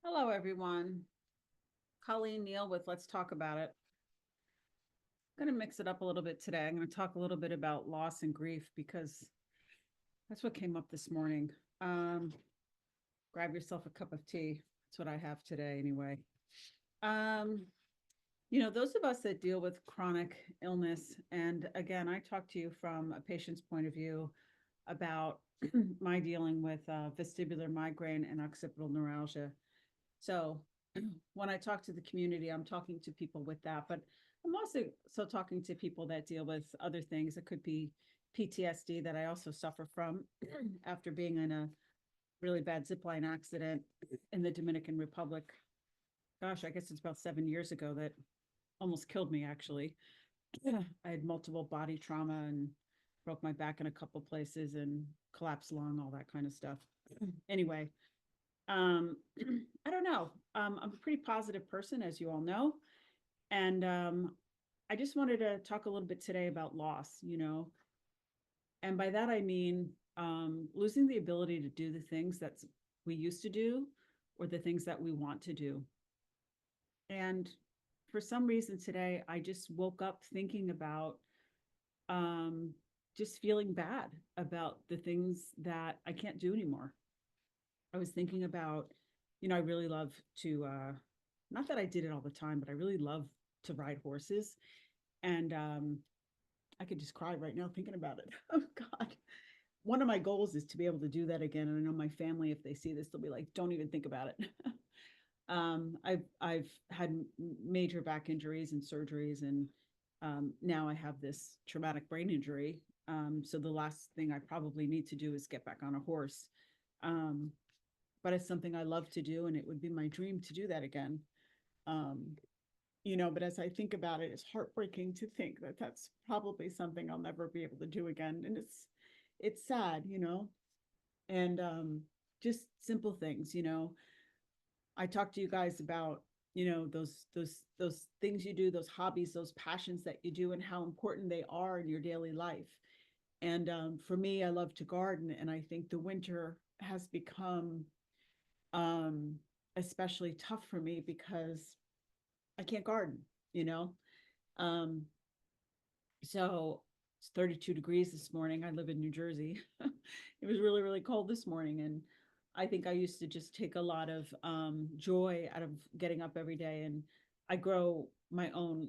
Hello, everyone. Colleen Neal with Let's Talk About It. I'm going to mix it up a little bit today. I'm going to talk a little bit about loss and grief because that's what came up this morning. Um, Grab yourself a cup of tea. That's what I have today, anyway. Um, those of us that deal with chronic illness, and again, I talk to you from a patient's point of view about my dealing with vestibular migraine and occipital neuralgia. So when I talk to the community, I'm talking to people with that, but I'm also talking to people that deal with other things. It could be PTSD that I also suffer from after being in a really bad zipline accident in the Dominican Republic. Gosh, I guess it's about 7 years ago that almost killed me, actually. I had multiple body trauma and broke my back in a couple places and collapsed lung, all that kind of stuff. Anyway, um, I don't know. I'm a pretty positive person, as you all know. And I just wanted to talk a little bit today about loss. And by that, I mean losing the ability to do the things that we used to do or the things that we want to do. And for some reason today, I just woke up thinking about um, just feeling bad about the things that I can't do anymore. I was thinking about, I really love to, not that I did it all the time, but I really love to ride horses. And I could just cry right now thinking about it. Oh, God. One of my goals is to be able to do that again. And I know my family, if they see this, they'll be like, don't even think about it. I've had major back injuries and surgeries, and now I have this traumatic brain injury. So the last thing I probably need to do is get back on a horse. Um, but it's something I love to do, and it would be my dream to do that again. Um, but as I think about it, it's heartbreaking to think that that's probably something I'll never be able to do again, and it's sad. And just simple things. I talked to you guys about those things you do, those hobbies, those passions that you do, and how important they are in your daily life. And for me, I love to garden, and I think the winter has become um, especially tough for me because I can't garden, you know? Um, so it's 32 degrees this morning. I live in New Jersey. It was really, really cold this morning. And I think I used to just take a lot of joy out of getting up every day. And I grow my own,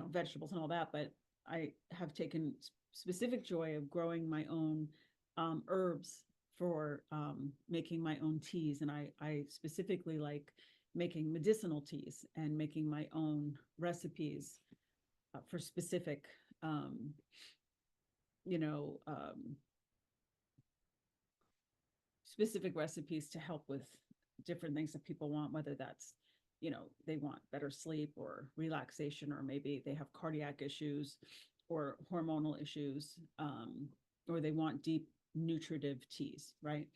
vegetables and all that, but I have taken specific joy of growing my own herbs for making my own teas. And I specifically like making medicinal teas and making my own recipes for specific, um, you know, um, specific recipes to help with different things that people want, whether that's, they want better sleep or relaxation, or maybe they have cardiac issues or hormonal issues, or they want deep nutritive teas, right?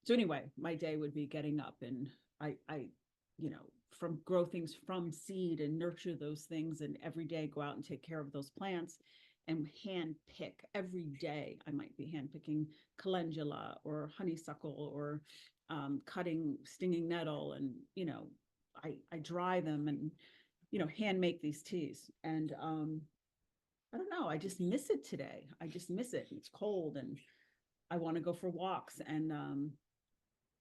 So anyway, my day would be getting up and I, from grow things from seed and nurture those things, and every day go out and take care of those plants and hand pick every day. I might be hand picking calendula or honeysuckle or cutting stinging nettle, and I dry them and hand make these teas. And I don't know, I just miss it today. I just miss it. It's cold and I want to go for walks, and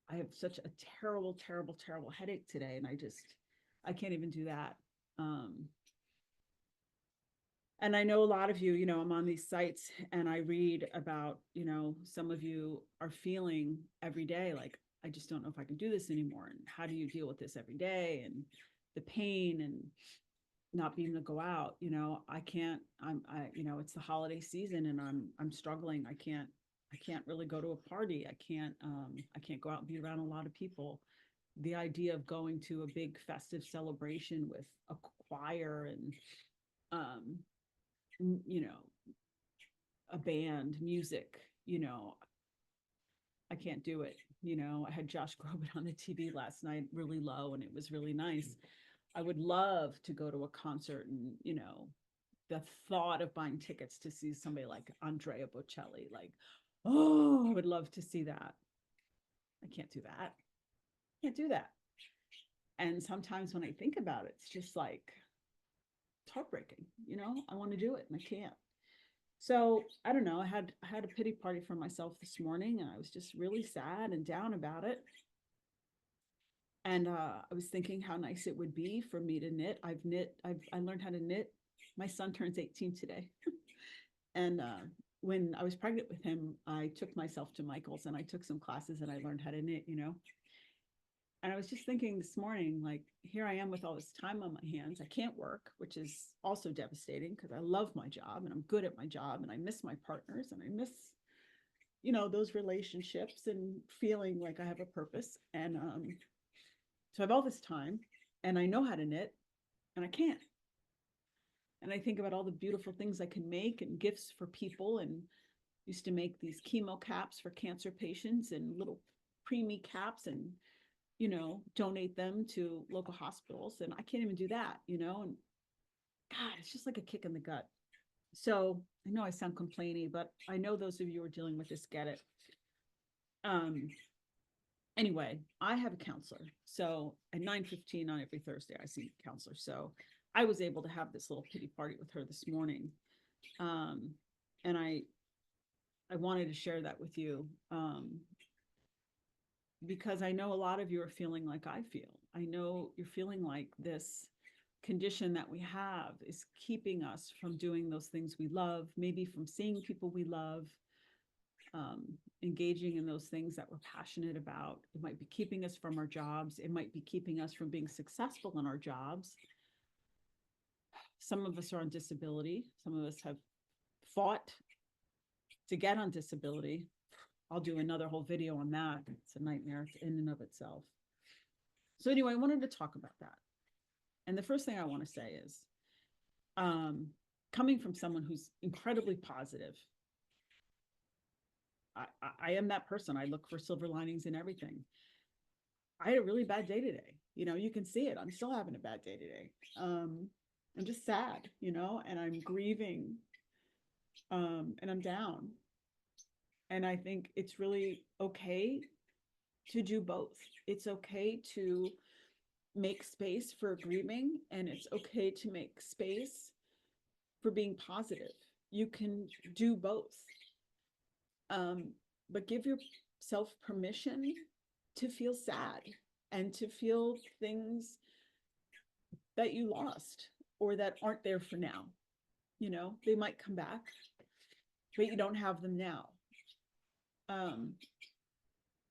I have such a terrible, terrible, terrible headache today, and I can't even do that. Um, and I know a lot of you, I'm on these sites and I read about, some of you are feeling every day like, I just don't know if I can do this anymore. And how do you deal with this every day? And the pain and not being able to go out, I can't, it's the holiday season and I'm struggling. I can't really go to a party. I can't go out and be around a lot of people. The idea of going to a big festive celebration with a choir and, um, you know, a band, music, I can't do it. I had Josh Groban on the TV last night, really low, and it was really nice. I would love to go to a concert and, the thought of buying tickets to see somebody like Andrea Bocelli, like, oh, I would love to see that. I can't do that. Can't do that. And sometimes when I think about it, it's just like, it's heartbreaking, you know, I want to do it and I can't. So I don't know. I had a pity party for myself this morning, and I was just really sad and down about it. And I was thinking how nice it would be for me to knit. I learned how to knit. My son turns 18 today. And when I was pregnant with him, I took myself to Michael's and I took some classes and I learned how to knit, you know. And I was just thinking this morning, like, here I am with all this time on my hands. I can't work, which is also devastating because I love my job and I'm good at my job and I miss my partners and I miss, you know, those relationships and feeling like I have a purpose. And so I have all this time and I know how to knit and I can't. And I think about all the beautiful things I can make and gifts for people, and used to make these chemo caps for cancer patients and little preemie caps and, you know, donate them to local hospitals. And I can't even do that, you know, and God, it's just like a kick in the gut. So I know I sound complainy, but I know those of you who are dealing with this get it. Um, anyway, I have a counselor. So at 9:15 on every Thursday, I see a counselor. So I was able to have this little pity party with her this morning. Um, and I wanted to share that with you. Because I know a lot of you are feeling like I feel. I know you're feeling like this condition that we have is keeping us from doing those things we love, maybe from seeing people we love, engaging in those things that we're passionate about. It might be keeping us from our jobs. It might be keeping us from being successful in our jobs. Some of us are on disability. Some of us have fought to get on disability. I'll do another whole video on that. It's a nightmare in and of itself. So anyway, I wanted to talk about that. And the first thing I want to say is, coming from someone who's incredibly positive, I am that person. I look for silver linings in everything. I had a really bad day today. You know, you can see it. I'm still having a bad day today. I'm just sad, you know, and I'm grieving, and I'm down. And I think it's really okay to do both. It's okay to make space for grieving, and it's okay to make space for being positive. You can do both. But give yourself permission to feel sad and to feel things that you lost or that aren't there for now. You know, they might come back, but you don't have them now. Um,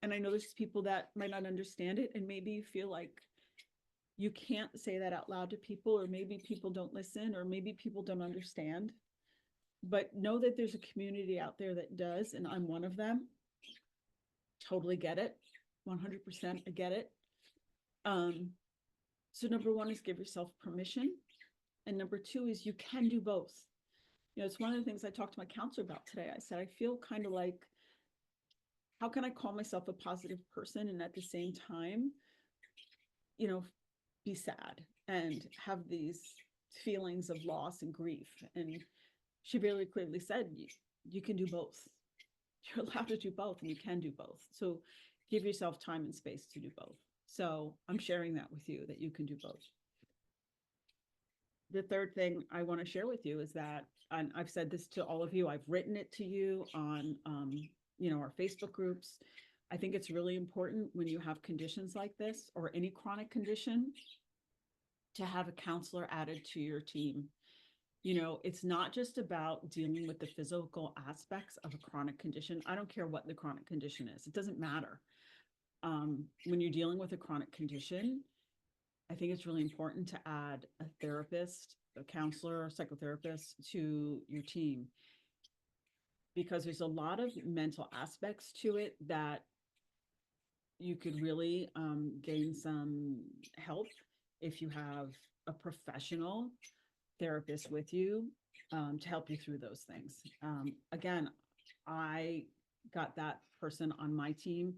and I know there's people that might not understand it, and maybe you feel like you can't say that out loud to people, or maybe people don't listen, or maybe people don't understand. But know that there's a community out there that does, and I'm one of them. Totally get it. 100% I get it. So number one is give yourself permission. And number two is you can do both. You know, it's one of the things I talked to my counselor about today. I said, I feel kind of like, how can I call myself a positive person and at the same time, you know, be sad and have these feelings of loss and grief? And she very clearly said, you can do both. You're allowed to do both, and you can do both. So give yourself time and space to do both. So I'm sharing that with you, that you can do both. The third thing I want to share with you is that, and I've said this to all of you, I've written it to you on, you know, our Facebook groups. I think it's really important when you have conditions like this or any chronic condition to have a counselor added to your team. You know, it's not just about dealing with the physical aspects of a chronic condition. I don't care what the chronic condition is. It doesn't matter. When you're dealing with a chronic condition, I think it's really important to add a therapist, a counselor, a psychotherapist to your team, because there's a lot of mental aspects to it that you could really gain some help if you have a professional therapist with you, to help you through those things. Again, I got that person on my team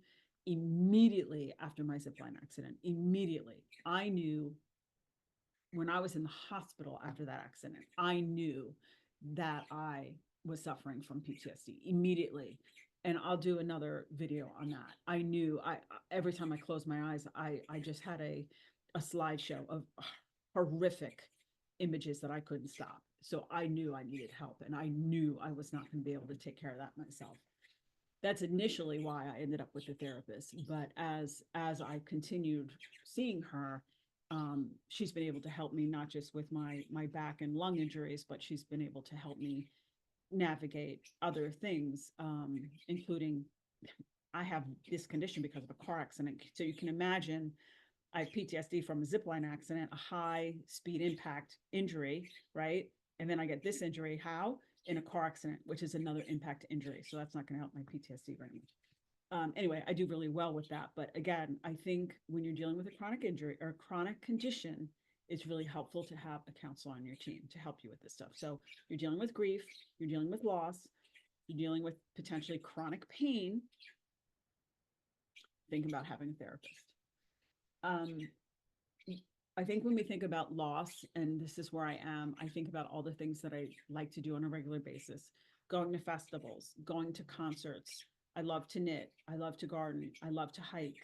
immediately after my zipline accident. Immediately. I knew when I was in the hospital after that accident, I knew that I was suffering from PTSD immediately. And I'll do another video on that. I knew, I every time I closed my eyes, I just had a a slideshow of horrific images that I couldn't stop. So I knew I needed help, and I knew I was not going to be able to take care of that myself. That's initially why I ended up with a therapist. But as I continued seeing her, she's been able to help me not just with my back and lung injuries, but she's been able to help me navigate other things, including I have this condition because of a car accident. So you can imagine I have PTSD from a zipline accident, a high speed impact injury, right? And then I get this injury. How? In a car accident, which is another impact injury. So that's not going to help my PTSD very much. Anyway, I do really well with that. But again, I think when you're dealing with a chronic injury or a chronic condition, it's really helpful to have a counselor on your team to help you with this stuff. So you're dealing with grief, you're dealing with loss, you're dealing with potentially chronic pain. Think about having a therapist. I think when we think about loss, and this is where I am, I think about all the things that I like to do on a regular basis, going to festivals, going to concerts. I love to knit. I love to garden. I love to hike.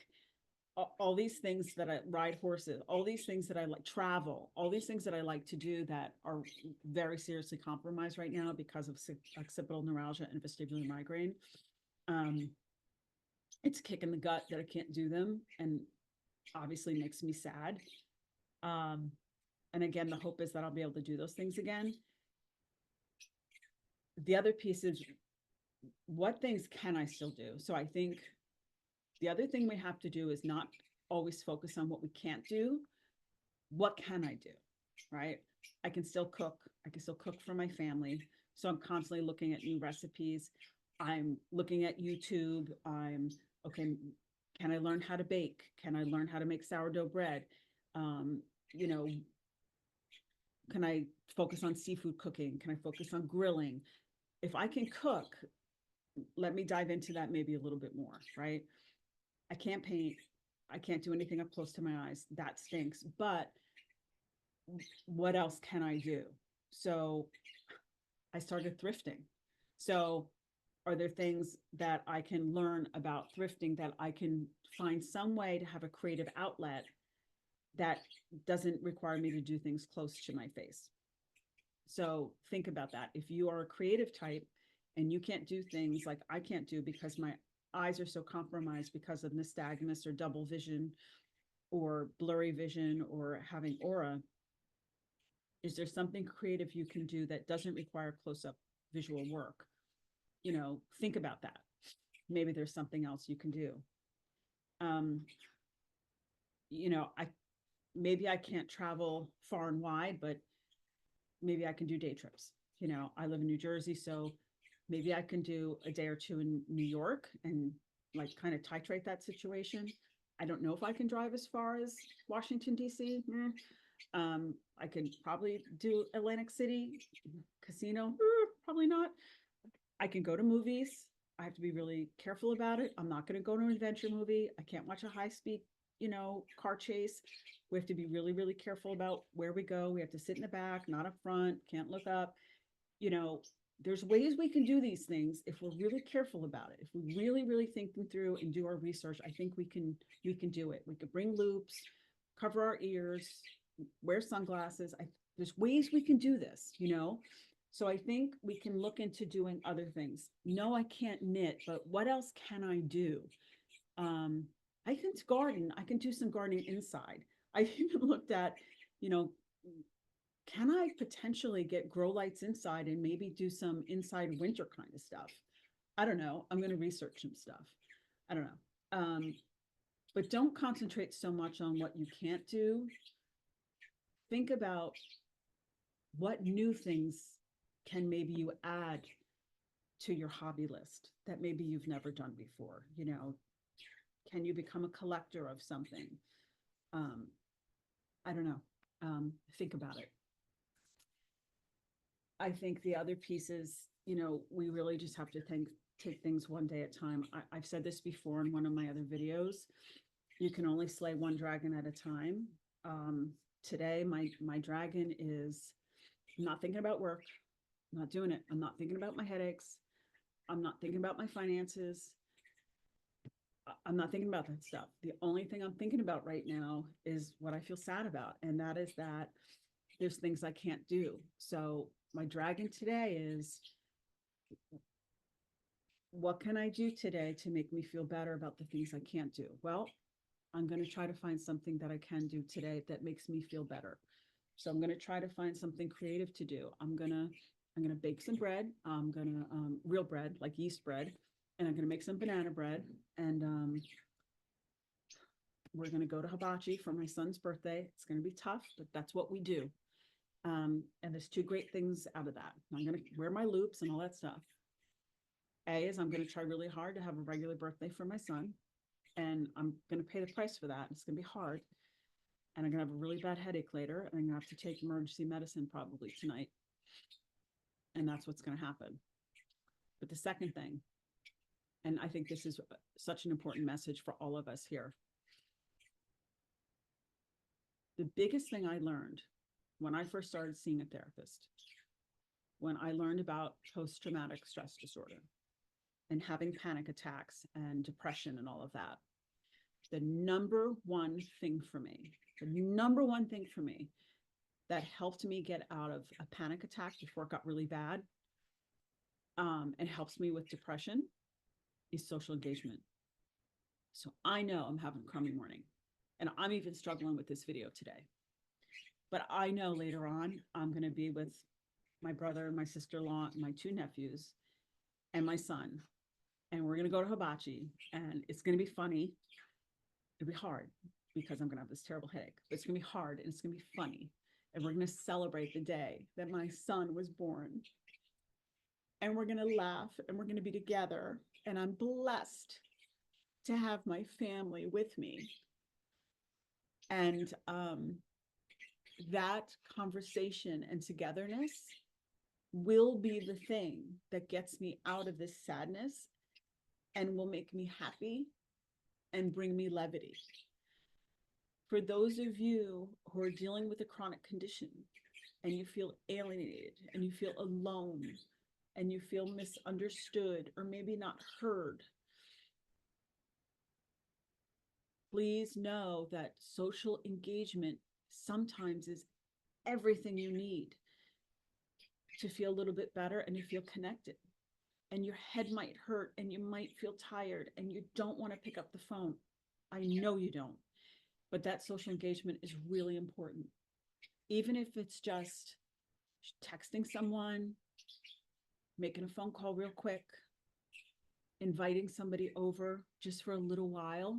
All these things that I ride horses, all these things that I like travel, all these things that I like to do that are very seriously compromised right now because of occipital neuralgia and vestibular migraine. It's a kick in the gut that I can't do them, and obviously makes me sad. And again, the hope is that I'll be able to do those things again. The other piece is, what things can I still do? So I think the other thing we have to do is not always focus on what we can't do. What can I do? Right? I can still cook. I can still cook for my family. So I'm constantly looking at new recipes. I'm looking at YouTube. Okay, can I learn how to bake? Can I learn how to make sourdough bread? You know, can I focus on seafood cooking? Can I focus on grilling? If I can cook, let me dive into that maybe a little bit more, right? I can't paint. I can't do anything up close to my eyes. That stinks. But what else can I do? So I started thrifting. So are there things that I can learn about thrifting that I can find some way to have a creative outlet that doesn't require me to do things close to my face? So think about that. If you are a creative type and you can't do things like I can't do because my eyes are so compromised because of nystagmus or double vision or blurry vision or having aura, is there something creative you can do that doesn't require close-up visual work? Think about that. Maybe there's something else you can do. Maybe I can't travel far and wide, but maybe I can do day trips. I live in New Jersey, so maybe I can do a day or two in New York and like kind of titrate that situation. I don't know if I can drive as far as Washington, D.C. I could probably do Atlantic City, casino, probably not. I can go to movies. I have to be really careful about it. I'm not going to go to an adventure movie. I can't watch a high speed, car chase. We have to be really, really careful about where we go. We have to sit in the back, not up front, can't look up. There's ways we can do these things if we're really careful about it. If we really, really think them through and do our research, I think we can do it. We could bring loops, cover our ears, wear sunglasses. There's ways we can do this, So I think we can look into doing other things. No, I can't knit, but what else can I do? I can garden. I can do some gardening inside. I even looked at, can I potentially get grow lights inside and maybe do some inside winter kind of stuff? I don't know. I'm going to research some stuff. I don't know. But don't concentrate so much on what you can't do. Think about what new things can maybe you add to your hobby list that maybe you've never done before. Can you become a collector of something? I don't know. Think about it. I think the other piece is, we really just have to take things one day at a time. I've said this before in one of my other videos. You can only slay one dragon at a time. Today, my dragon is, I'm not thinking about work. I'm not doing it. I'm not thinking about my headaches. I'm not thinking about my finances. I'm not thinking about that stuff. The only thing I'm thinking about right now is what I feel sad about. And that is that there's things I can't do. So my dragon today is, what can I do today to make me feel better about the things I can't do? Well, I'm going to try to find something that I can do today that makes me feel better. So I'm going to try to find something creative to do. I'm gonna bake some bread. I'm gonna real bread, like yeast bread, and I'm gonna make some banana bread. And we're gonna go to hibachi for my son's birthday. It's gonna be tough, but that's what we do. And there's two great things out of that. I'm gonna wear my loops and all that stuff. A is I'm gonna try really hard to have a regular birthday for my son, and I'm gonna pay the price for that. It's gonna be hard, and I'm gonna have a really bad headache later, and I'm gonna have to take emergency medicine probably tonight, and that's what's gonna happen. But the second thing, and I think this is such an important message for all of us here. The biggest thing I learned when I first started seeing a therapist, when I learned about post-traumatic stress disorder and having panic attacks and depression and all of that, the number one thing for me, that helped me get out of a panic attack before it got really bad, and helps me with depression, is social engagement. So I know I'm having a crummy morning, and I'm even struggling with this video today. But I know later on I'm going to be with my brother, my sister-in-law, my two nephews, and my son. And we're going to go to hibachi, and it's going to be funny. It'll be hard because I'm going to have this terrible headache. But it's going to be hard, and it's going to be funny. And we're going to celebrate the day that my son was born. And we're going to laugh, and we're going to be together. And I'm blessed to have my family with me. And that conversation and togetherness will be the thing that gets me out of this sadness and will make me happy and bring me levity. For those of you who are dealing with a chronic condition and you feel alienated and you feel alone and you feel misunderstood or maybe not heard, please know that social engagement sometimes is everything you need to feel a little bit better and to feel connected. And your head might hurt and you might feel tired and you don't want to pick up the phone. I know you don't, but that social engagement is really important. Even if it's just texting someone, making a phone call real quick, inviting somebody over just for a little while.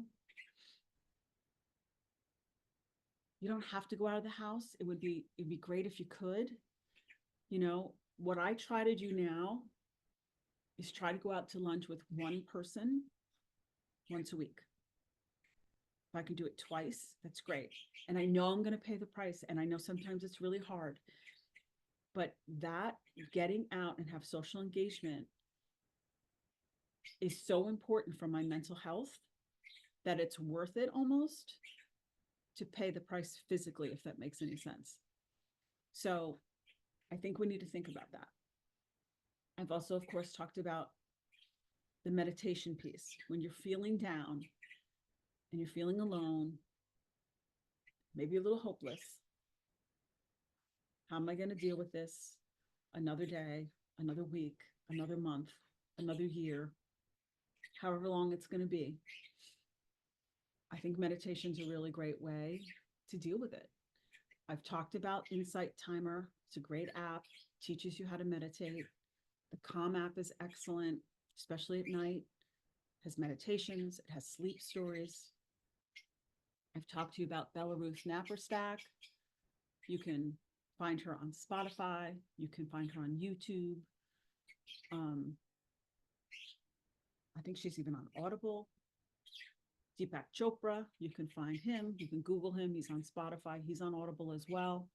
You don't have to go out of the house. It'd be great if you could. You know, what I try to do now is try to go out to lunch with one person once a week. If I can do it twice, that's great. And I know I'm going to pay the price. And I know sometimes it's really hard. But that getting out and have social engagement is so important for my mental health that it's worth it almost to pay the price physically, if that makes any sense. So I think we need to think about that. I've also, of course, talked about the meditation piece. When you're feeling down and you're feeling alone, maybe a little hopeless, how am I going to deal with this another day, another week, another month, another year, however long it's going to be? I think meditation's a really great way to deal with it. I've talked about Insight Timer. It's a great app, teaches you how to meditate. The Calm app is excellent, especially at night. It has meditations, it has sleep stories. I've talked to you about Bella Ruth Napperstack. You can find her on Spotify. You can find her on YouTube. I think she's even on Audible. Deepak Chopra, you can find him. You can Google him. He's on Spotify. He's on Audible as well.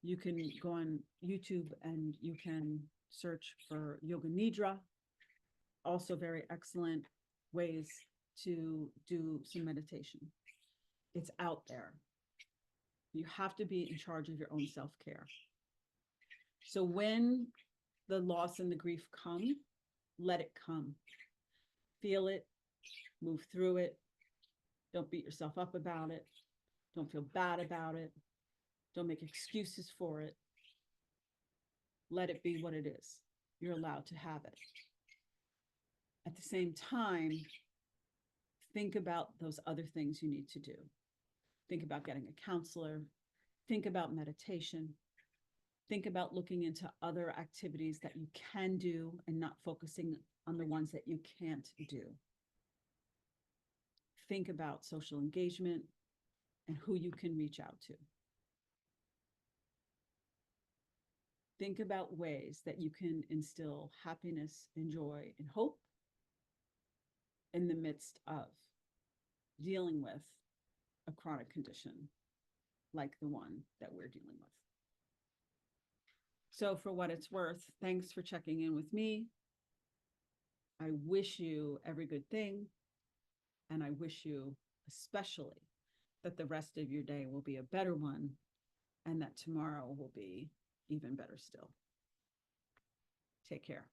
You can go on YouTube and you can search for Yoga Nidra. Also very excellent ways to do some meditation. It's out there. You have to be in charge of your own self-care. So when the loss and the grief come, let it come. Feel it, Move through it. Don't beat yourself up about it. Don't feel bad about it. Don't make excuses for it. Let it be what it is. You're allowed to have it. At the same time, think about those other things you need to do. Think about getting a counselor. Think about meditation. Think about looking into other activities that you can do and not focusing on the ones that you can't do. Think about social engagement and who you can reach out to. Think about ways that you can instill happiness and joy and hope in the midst of dealing with a chronic condition like the one that we're dealing with. So for what it's worth, thanks for checking in with me. I wish you every good thing. And I wish you especially that the rest of your day will be a better one and that tomorrow will be even better still. Take care.